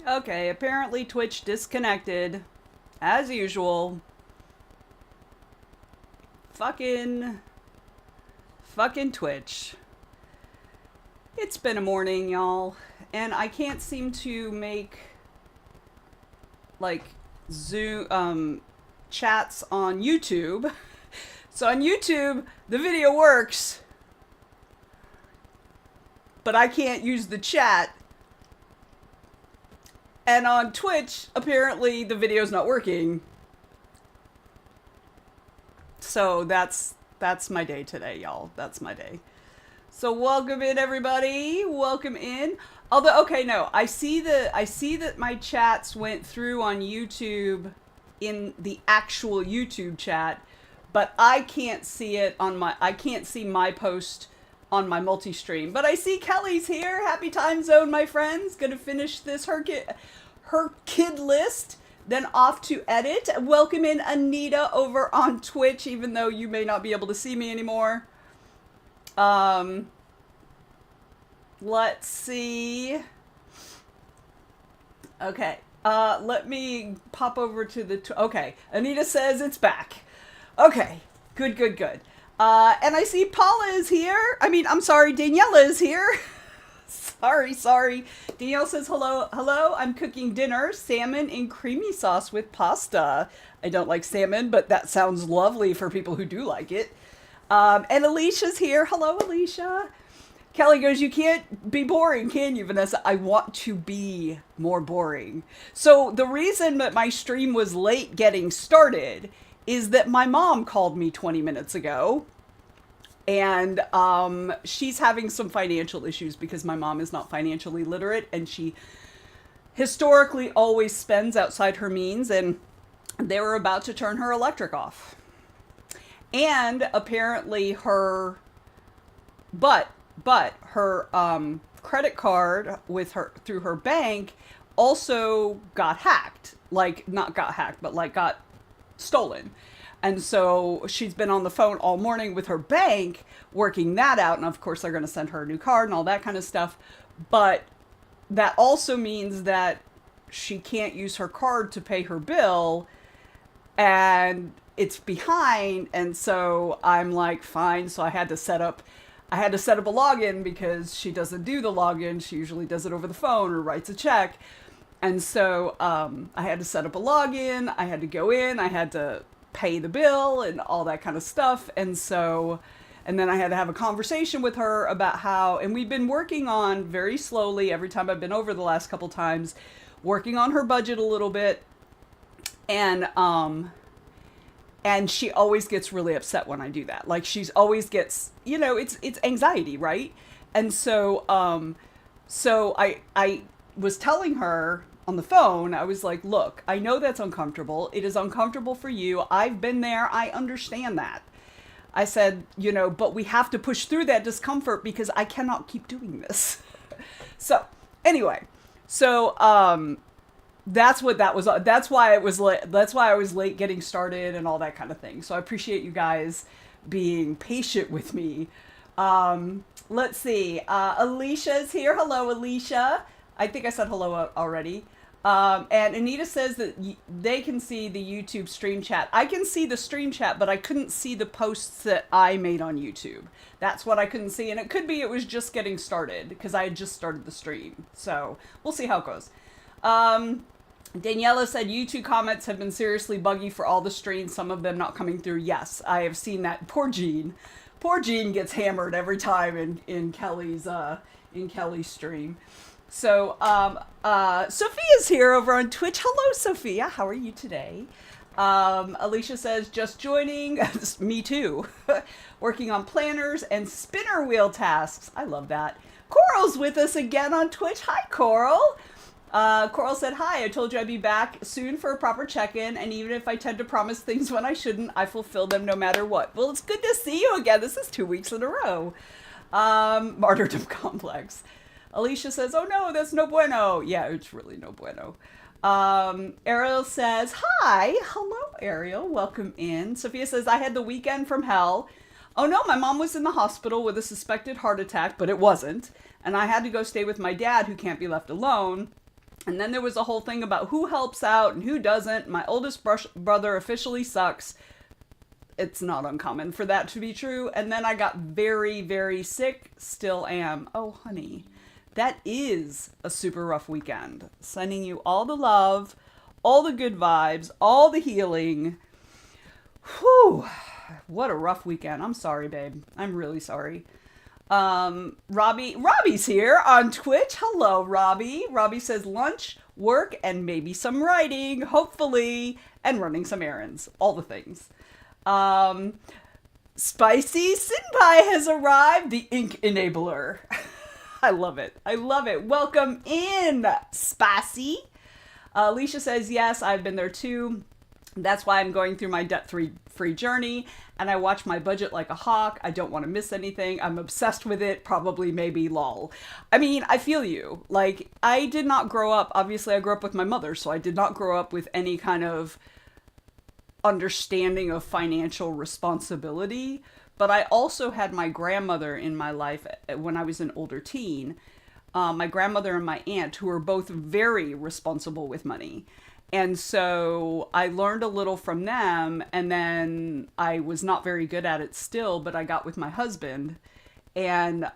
Okay, apparently Twitch disconnected. As usual. Fucking Twitch. It's been a morning, y'all, and I can't seem to make like Zoom chats on YouTube. So on YouTube, the video works, but I can't use the chat. And on Twitch, apparently the video's not working. So that's my day today, y'all. That's my day. So welcome in, everybody. Welcome in. Although, okay, no, I see that my chats went through on YouTube in the actual YouTube chat, but I can't see it on I can't see my post on my multi-stream. But I see Kelly's here. Happy time zone, my friends. Gonna finish this her kid list, then off to edit. Welcome in Anita over on Twitch, even though you may not be able to see me anymore. Let's see. Okay. Let me pop over to the, okay. Anita says it's back. Okay. Good. And I see Paula is here. I'm sorry, Daniela is here. Sorry. Danielle says hello. I'm cooking dinner, salmon in creamy sauce with pasta. I don't like salmon, but that sounds lovely for people who do like it. And Alicia's here. Hello, Alicia. Kelly goes, you can't be boring, can you, Vanessa? I want to be more boring. So the reason that my stream was late getting started is that my mom called me 20 minutes ago. And she's having some financial issues because my mom is not financially literate. And she historically always spends outside her means. And they were about to turn her electric off. And apparently her... But her credit card with her through her bank also got hacked. Like, not got hacked, but like got stolen. And so she's been on the phone all morning with her bank working that out. And of course, they're going to send her a new card and all that kind of stuff. But that also means that she can't use her card to pay her bill. And it's behind. And so I'm like, fine. So I had to set up a login because she doesn't do the login. She usually does it over the phone or writes a check. And so I had to set up a login. I had to go in. I had to pay the bill and all that kind of stuff. And then I had to have a conversation with her about how, and we've been working on very slowly every time I've been over the last couple times, working on her budget a little bit. And she always gets really upset when I do that. Like, she's always gets, it's anxiety, right? And so I was telling her on the phone, I was like, look, I know that's uncomfortable. It is uncomfortable for you. I've been there. I understand that. I said, but we have to push through that discomfort because I cannot keep doing this. So anyway, that's what that was. That's why it was late. That's why I was late getting started and all that kind of thing. So I appreciate you guys being patient with me. Let's see. Alicia's here. Hello, Alicia. I think I said hello already. And Anita says that they can see the YouTube stream chat. I can see the stream chat, but I couldn't see the posts that I made on YouTube. That's what I couldn't see. And it could be it was just getting started because I had just started the stream. So we'll see how it goes. Daniela said YouTube comments have been seriously buggy for all the streams, some of them not coming through. Yes, I have seen that. Poor Jean gets hammered every time in Kelly's stream. So Sophia's here over on Twitch. Hello, Sophia. How are you today? Alicia says, just joining. Me too. Working on planners and spinner wheel tasks. I love that. Coral's with us again on Twitch. Hi, Coral. Coral said, hi, I told you I'd be back soon for a proper check-in, and even if I tend to promise things when I shouldn't, I fulfill them no matter what. Well, it's good to see you again. This is 2 weeks in a row. Martyrdom complex. Alicia says, oh no, that's no bueno. Yeah, it's really no bueno. Ariel says, hi. Hello, Ariel. Welcome in. Sophia says, I had the weekend from hell. Oh no, my mom was in the hospital with a suspected heart attack, but it wasn't. And I had to go stay with my dad, who can't be left alone. And then there was a whole thing about who helps out and who doesn't. My oldest brother officially sucks. It's not uncommon for that to be true. And then I got very, very sick. Still am. Oh, honey. That is a super rough weekend. Sending you all the love, all the good vibes, all the healing. Whew. What a rough weekend. I'm sorry, babe. I'm really sorry. Robbie's here on Twitch. Hello, Robbie. Robbie says lunch, work, and maybe some writing, hopefully, and running some errands. All the things. Spicy Senpai has arrived, the ink enabler. I love it. I love it. Welcome in, Spicy. Alicia says, yes, I've been there too. That's why I'm going through my debt-free journey, and I watch my budget like a hawk. I don't want to miss anything. I'm obsessed with it. Probably, maybe, lol. I mean, I feel you. Like, I did not grow up, obviously I grew up with my mother, so I did not grow up with any kind of understanding of financial responsibility, but I also had my grandmother in my life when I was an older teen. My grandmother and my aunt, who were both very responsible with money. And so I learned a little from them, and then I was not very good at it still, but I got with my husband, and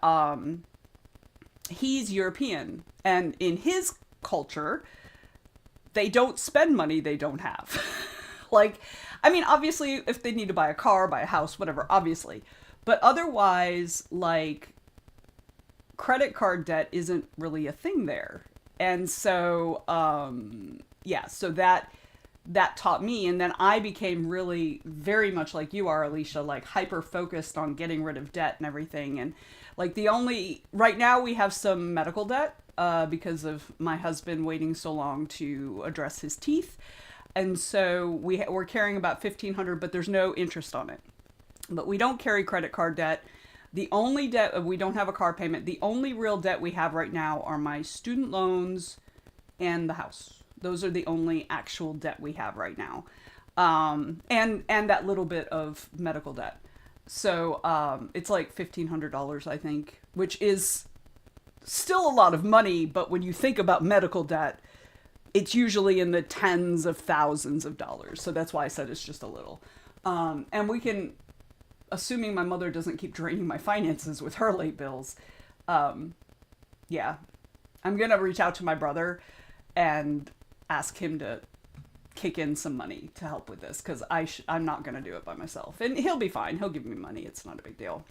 he's European, and in his culture, they don't spend money they don't have. Like, I mean, obviously, if they need to buy a car, buy a house, whatever, obviously. But otherwise, like, credit card debt isn't really a thing there. And so, yeah, so that taught me. And then I became really very much like you are, Alicia, like hyper focused on getting rid of debt and everything. And like right now we have some medical debt because of my husband waiting so long to address his teeth. And so we're carrying about $1,500, but there's no interest on it. But we don't carry credit card debt. The only debt, we don't have a car payment. The only real debt we have right now are my student loans and the house. Those are the only actual debt we have right now. And that little bit of medical debt. So it's like $1,500, I think, which is still a lot of money. But when you think about medical debt, it's usually in the tens of thousands of dollars. So that's why I said it's just a little. And we can, assuming my mother doesn't keep draining my finances with her late bills, yeah, I'm going to reach out to my brother and ask him to kick in some money to help with this, because I'm not going to do it by myself. And he'll be fine. He'll give me money. It's not a big deal.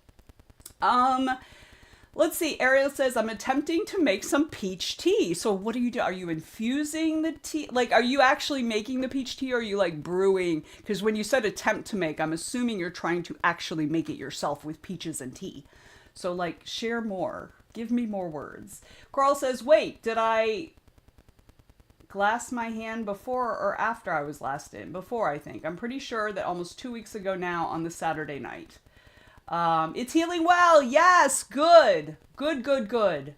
Let's see. Ariel says, I'm attempting to make some peach tea. So what do you do? Are you infusing the tea? Like, are you actually making the peach tea, or are you like brewing? Because when you said attempt to make, I'm assuming you're trying to actually make it yourself with peaches and tea. So like, share more. Give me more words. Carl says, wait, did I glass my hand before or after I was last in? Before, I think. I'm pretty sure that almost 2 weeks ago now on the Saturday night. It's healing well. Yes. Good. Good.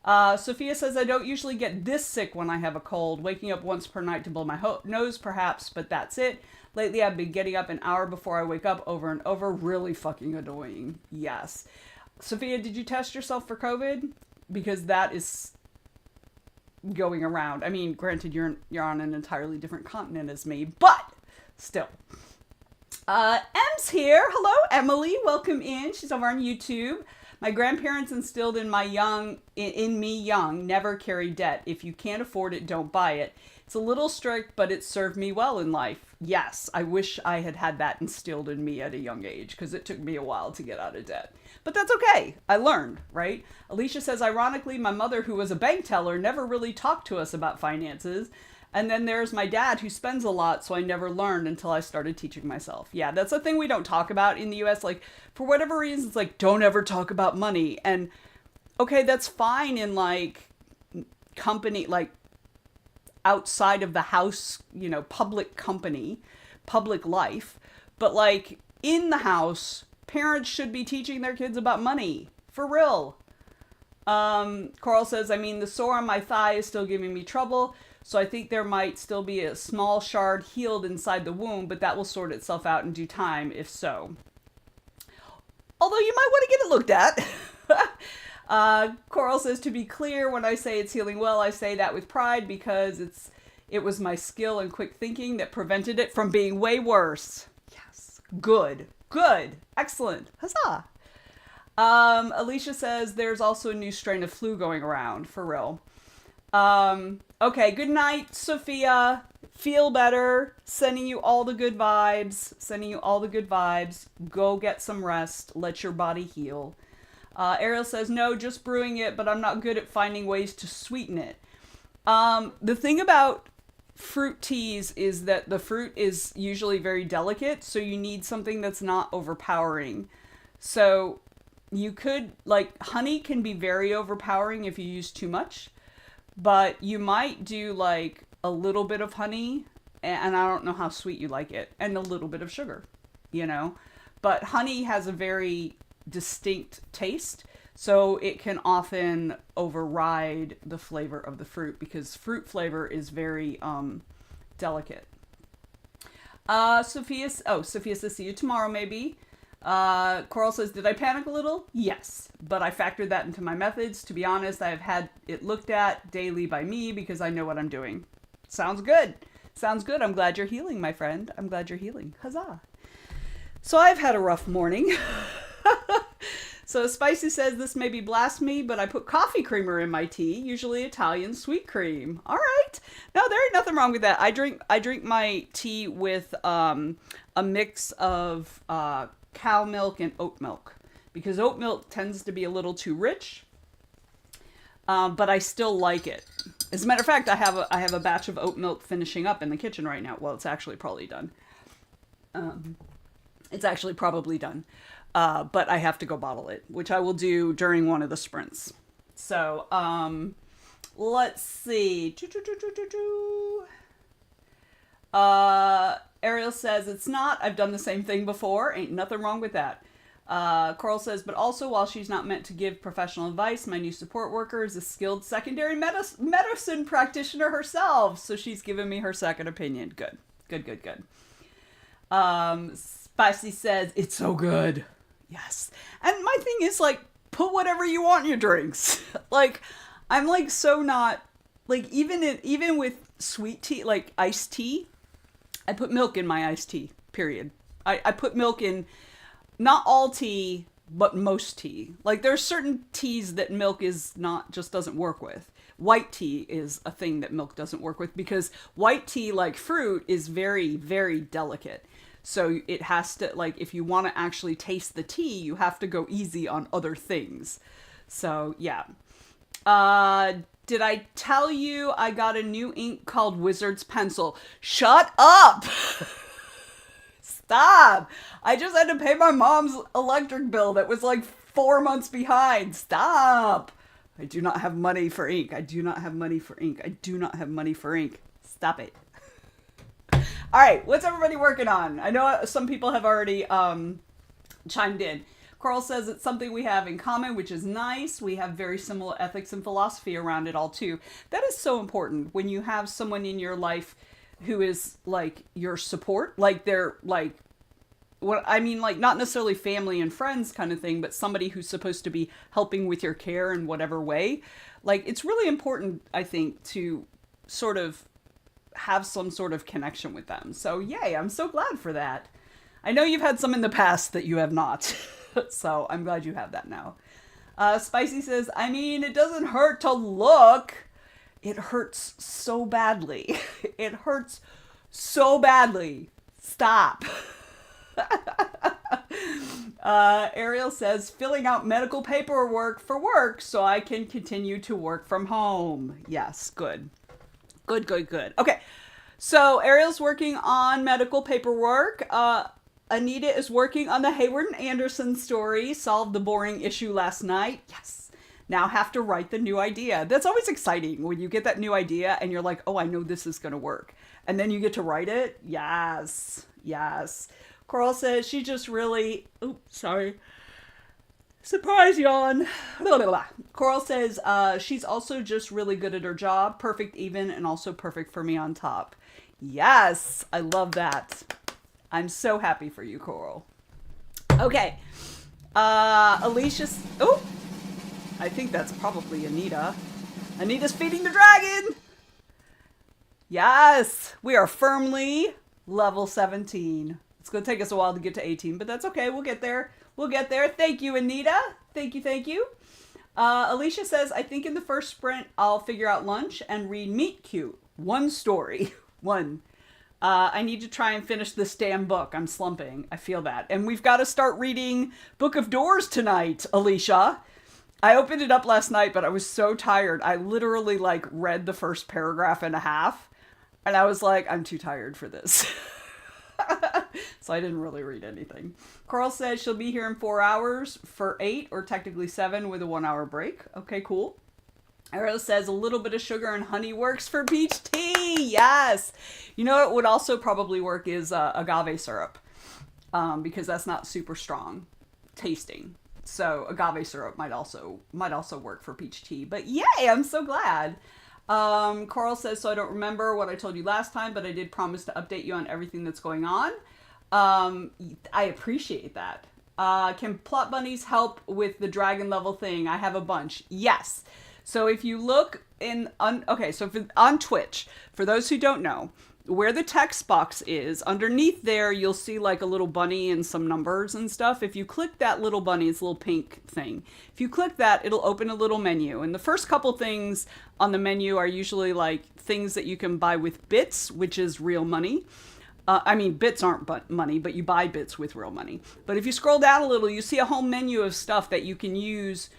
Sophia says, I don't usually get this sick when I have a cold. Waking up once per night to blow my nose, perhaps, but that's it. Lately, I've been getting up an hour before I wake up over and over. Really fucking annoying. Yes. Sophia, did you test yourself for COVID? Because that is going around. I mean, granted, you're on an entirely different continent as me, but still. Em's here. Hello, Emily. Welcome in. She's over on YouTube. My grandparents instilled in me young, never carry debt. If you can't afford it, don't buy it. It's a little strict, but it served me well in life. Yes, I wish I had had that instilled in me at a young age, because it took me a while to get out of debt. But that's okay. I learned, right? Alicia says, ironically, my mother, who was a bank teller, never really talked to us about finances. And then there's my dad, who spends a lot, so I never learned until I started teaching myself. Yeah, that's a thing we don't talk about in the U.S. Like, for whatever reason, it's like, don't ever talk about money. And, okay, that's fine in, like, company, like, outside of the house, public company, public life. But, like, in the house, parents should be teaching their kids about money. For real. Carl says, I mean, the sore on my thigh is still giving me trouble. So I think there might still be a small shard healed inside the wound, but that will sort itself out in due time, if so. although you might want to get it looked at. Coral says, to be clear, when I say it's healing well, I say that with pride because it was my skill and quick thinking that prevented it from being way worse. Yes. Good. Good. Excellent. Huzzah. Alicia says there's also a new strain of flu going around, for real. Okay, good night, Sophia. Feel better. Sending you all the good vibes. Sending you all the good vibes. Go get some rest. Let your body heal. Ariel says, no, just brewing it, but I'm not good at finding ways to sweeten it. The thing about fruit teas is that the fruit is usually very delicate, so you need something that's not overpowering. So you could, like, honey can be very overpowering if you use too much, but you might do, like, a little bit of honey, and I don't know how sweet you like it, and a little bit of sugar, you know? But honey has a very distinct taste, so it can often override the flavor of the fruit, because fruit flavor is very delicate. Sophia says, see you tomorrow, maybe. Coral says, did I panic a little? Yes, but I factored that into my methods. To be honest, I've had it looked at daily by me because I know what I'm doing. Sounds good. Sounds good. I'm glad you're healing, my friend. I'm glad you're healing. Huzzah. So I've had a rough morning. So Spicy says, this may be blasphemy, but I put coffee creamer in my tea, usually Italian sweet cream. All right. No, there ain't nothing wrong with that. I drink my tea with a mix of cow milk and oat milk, because oat milk tends to be a little too rich, but I still like it. As a matter of fact, I have a batch of oat milk finishing up in the kitchen right now. Well, it's actually probably done. It's actually probably done, but I have to go bottle it, which I will do during one of the sprints. So let's see. Ariel says, it's not. I've done the same thing before. Ain't nothing wrong with that. Coral says, but also, while she's not meant to give professional advice, my new support worker is a skilled secondary medicine practitioner herself. So she's given me her second opinion. Good. Good, good, good. Spicy says, it's so good. Yes. And my thing is, like, put whatever you want in your drinks. Like, I'm, like, so not, like, even with sweet tea, like iced tea, I put milk in my iced tea, period. I put milk in not all tea, but most tea. Like, there's certain teas that milk just doesn't work with. White tea is a thing that milk doesn't work with, because white tea, like fruit, is very, very delicate. So it has to, like, if you want to actually taste the tea, you have to go easy on other things. So, yeah. Did I tell you I got a new ink called Wizard's Pencil? Shut up! Stop! I just had to pay my mom's electric bill that was like 4 months behind. Stop! I do not have money for ink. I do not have money for ink. I do not have money for ink. Stop it. All right, what's everybody working on? I know some people have already chimed in. Coral says it's something we have in common, which is nice. We have very similar ethics and philosophy around it all, too. That is so important when you have someone in your life who is, like, your support. Like, they're, like, what I mean, like, not necessarily family and friends kind of thing, but somebody who's supposed to be helping with your care in whatever way. Like, it's really important, I think, to sort of have some sort of connection with them. So, yay, I'm so glad for that. I know you've had some in the past that you have not. So I'm glad you have that now. Spicy says, I mean, it doesn't hurt to look. It hurts so badly. It hurts so badly. Stop. Ariel says, filling out medical paperwork for work so I can continue to work from home. Yes, good. Good, good, good. Okay, so Ariel's working on medical paperwork. Anita is working on the Hayward and Anderson story, solved the boring issue last night. Yes. Now have to write the new idea. That's always exciting when you get that new idea and you're like, oh, I know this is going to work. And then you get to write it. Yes. Yes. Coral says she just really, surprise yawn. Blah, blah, blah. Coral says she's also just really good at her job. Perfect even, and also perfect for me on top. Yes. I love that. I'm so happy for you, Coral. Okay. Alicia's... Oh! I think that's probably Anita. Anita's feeding the dragon! Yes! We are firmly level 17. It's going to take us a while to get to 18, but that's okay. We'll get there. We'll get there. Thank you, Anita. Thank you, thank you. Alicia says, I think in the first sprint, I'll figure out lunch and read Meet Cute. One story. One. I need to try and finish this damn book. I'm slumping. I feel that. And we've got to start reading Book of Doors tonight, Alicia. I opened it up last night, but I was so tired. I literally, like, read the first paragraph and a half. And I was like, I'm too tired for this. So I didn't really read anything. Coral says she'll be here in 4 hours for 8, or technically 7 with a 1-hour break. Okay, cool. Arrow says a little bit of sugar and honey works for peach tea. Yes. You know what would also probably work is agave syrup. Because that's not super strong tasting. So agave syrup might also work for peach tea. But yay, I'm so glad. Coral says, so I don't remember what I told you last time, but I did promise to update you on everything that's going on. I appreciate that. Can plot bunnies help with the dragon level thing? I have a bunch. Yes. So if you look on Twitch, for those who don't know, where the text box is, underneath there, you'll see like a little bunny and some numbers and stuff. If you click that little bunny, it's a little pink thing. If you click that, it'll open a little menu. And the first couple things on the menu are usually like things that you can buy with bits, which is real money. Bits aren't money, but you buy bits with real money. But if you scroll down a little, you see a whole menu of stuff that you can use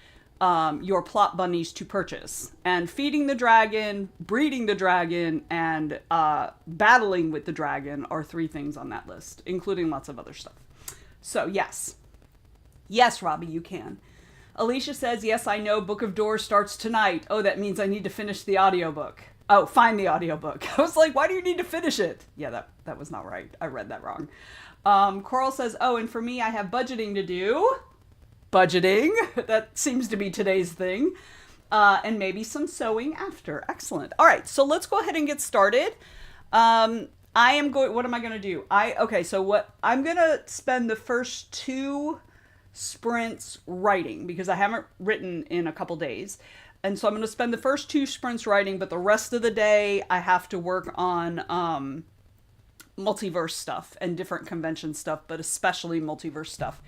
your plot bunnies to purchase. And feeding the dragon, breeding the dragon, and battling with the dragon are 3 things on that list, including lots of other stuff. So yes. Yes, Robbie, you can. Alicia says, yes, I know Book of Doors starts tonight. Oh, that means I need to finish the audiobook. Oh, find the audiobook. I was like, why do you need to finish it? Yeah, that was not right. I read that wrong. Coral says, oh, and for me, I have budgeting to do. Budgeting. That seems to be today's thing. And maybe some sewing after. Excellent. All right, so let's go ahead and get started. What am I going to do? I'm going to spend the first 2 sprints writing because I haven't written in a couple days. And so I'm going to spend the first 2 sprints writing, but the rest of the day I have to work on multiverse stuff and different convention stuff, but especially multiverse stuff.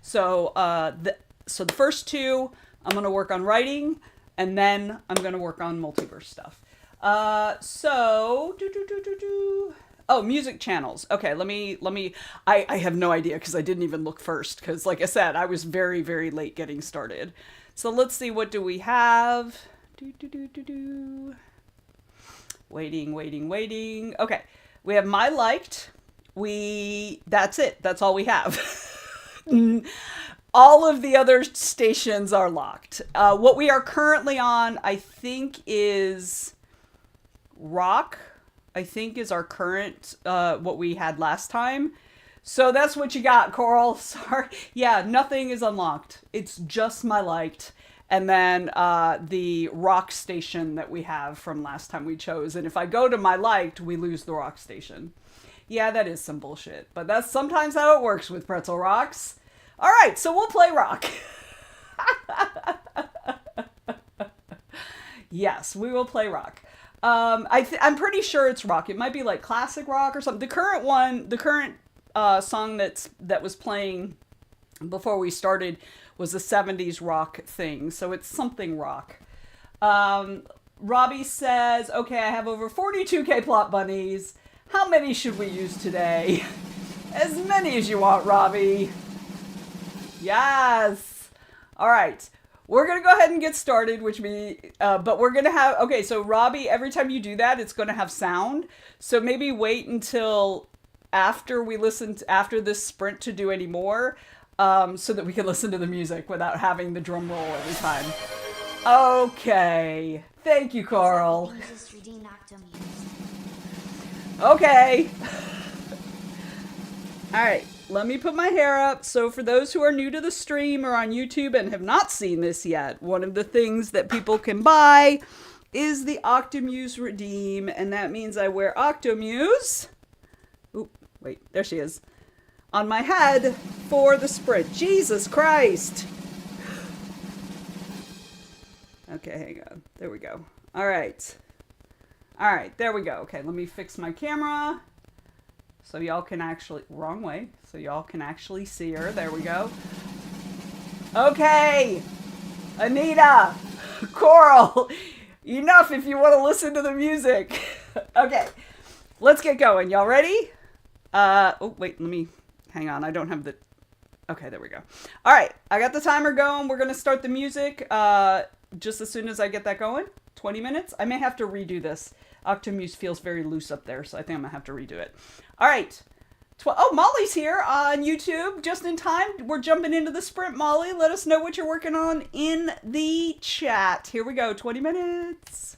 So the first 2, I'm going to work on writing, and then I'm going to work on multiverse stuff. Oh, music channels. Okay, let me, I have no idea because I didn't even look first because like I said, I was very, very late getting started. So let's see, what do we have? Waiting. Okay, we have my liked. That's it. That's all we have. All of the other stations are locked. What we are currently on, I think, is rock. I think is our current, what we had last time. So that's what you got, Coral. Sorry. Yeah, nothing is unlocked. It's just my liked. And then the rock station that we have from last time we chose. And if I go to my liked, we lose the rock station. Yeah, that is some bullshit. But that's sometimes how it works with Pretzel Rocks. All right, so we'll play rock. Yes, we will play rock. I'm pretty sure it's rock. It might be like classic rock or something. The current song that was playing before we started was a 70s rock thing. So it's something rock. Robbie says, okay, I have over 42k plot bunnies. How many should we use today? As many as you want, Robbie. Yes. All right. We're going to go ahead and get started, but we're going to have, okay, so Robbie, every time you do that, it's going to have sound. So maybe wait until after this sprint to do any more, so that we can listen to the music without having the drum roll every time. Okay. Thank you, Carl. Okay. All right. Let me put my hair up. So for those who are new to the stream or on YouTube and have not seen this yet, one of the things that people can buy is the Octomuse Redeem. And that means I wear Octomuse. Oop, wait, there she is. on my head for the sprint. Jesus Christ. Okay, hang on. There we go. All right. All right, there we go. Okay, let me fix my camera so y'all can actually, wrong way, so y'all can actually see her. There we go. Okay, Anita, Coral, enough if you want to listen to the music. Okay, let's get going. Y'all ready? Oh, wait, let me, hang on. I don't have the, okay, there we go. All right, I got the timer going. We're going to start the music just as soon as I get that going. 20 minutes. I may have to redo this. Octomuse feels very loose up there, so I think I'm going to have to redo it. All right. Oh, Molly's here on YouTube just in time. We're jumping into the sprint, Molly. Let us know what you're working on in the chat. Here we go. 20 minutes.